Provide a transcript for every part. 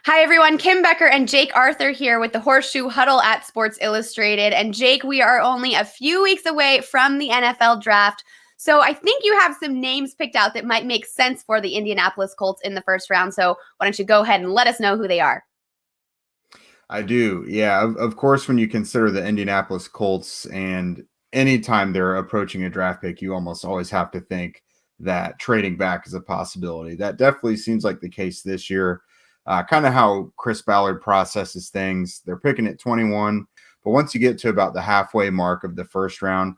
Hi, everyone. Kim Becker and Jake Arthur here with the Horseshoe Huddle at Sports Illustrated. And Jake, we are only a few weeks away from the NFL draft. So I think you have some names picked out that might make sense for the Indianapolis Colts in the first round. So why don't you go ahead and let us know who they are? I do. Yeah. Of course, when you consider the Indianapolis Colts and anytime they're approaching a draft pick, you almost always have to think that trading back is a possibility. That definitely seems like the case this year. Kind of how Chris Ballard processes things. They're picking at 21, but once you get to about the halfway mark of the first round,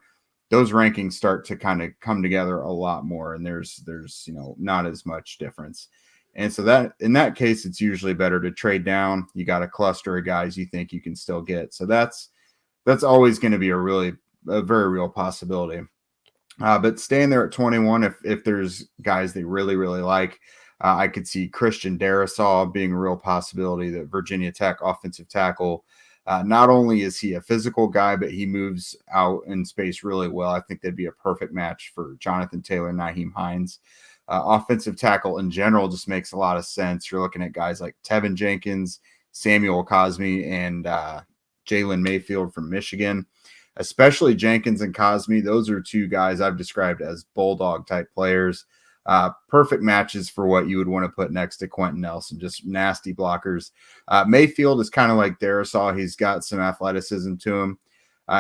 those rankings start to kind of come together a lot more, and there's not as much difference. And so that in that case, it's usually better to trade down. You got a cluster of guys you think you can still get. So that's always going to be a very real possibility. But staying there at 21, if there's guys they really like, I could see Christian Darrisaw being a real possibility. That Virginia Tech offensive tackle. Not only is he a physical guy, but he moves out in space really well. I think that'd be a perfect match for Jonathan Taylor, Naheem Hines. Offensive tackle in general just makes a lot of sense. You're looking at guys like Tevin Jenkins, Samuel Cosme, and Jalen Mayfield from Michigan. Especially Jenkins and Cosme. Those are two guys I've described as bulldog type players. Perfect matches for what you would want to put next to Quentin Nelson, just nasty blockers. Mayfield is kind of like Darrisaw. He's got some athleticism to him.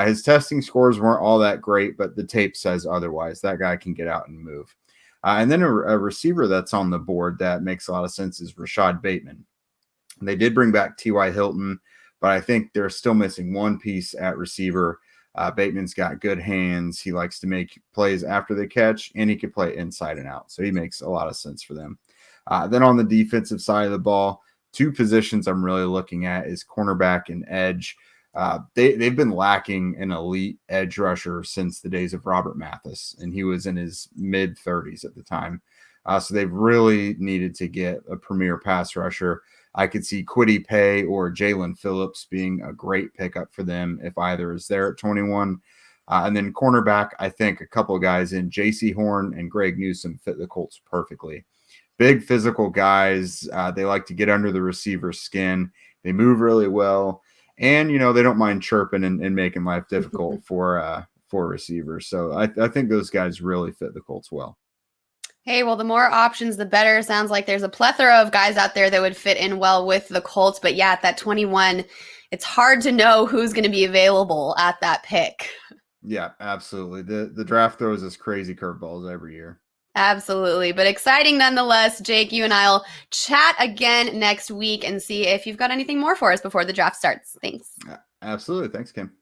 His testing scores weren't all that great, but the tape says otherwise. That guy can get out and move. And then a receiver that's on the board that makes a lot of sense is Rashad Bateman. They did bring back T.Y. Hilton, but I think they're still missing one piece at receiver. Bateman's got good hands. He likes to make plays after the catch, and he can play inside and out. So he makes a lot of sense for them. Then on the defensive side of the ball, two positions I'm really looking at is cornerback and edge. They've been lacking an elite edge rusher since the days of Robert Mathis, and he was in his mid 30s at the time. So they've really needed to get a premier pass rusher. I could see Kwity Paye or Jalen Phillips being a great pickup for them if either is there at 21. And then cornerback, I think a couple of guys in J.C. Horn and Greg Newsome fit the Colts perfectly. Big physical guys. They like to get under the receiver's skin. They move really well. And, they don't mind chirping and making life difficult for receivers. So I think those guys really fit the Colts well. Hey, well, the more options, the better. Sounds like there's a plethora of guys out there that would fit in well with the Colts. But yeah, at that 21, it's hard to know who's going to be available at that pick. Yeah, absolutely. The draft throws us crazy curveballs every year. Absolutely. But exciting nonetheless. Jake, you and I'll chat again next week and see if you've got anything more for us before the draft starts. Thanks. Absolutely. Thanks, Kim.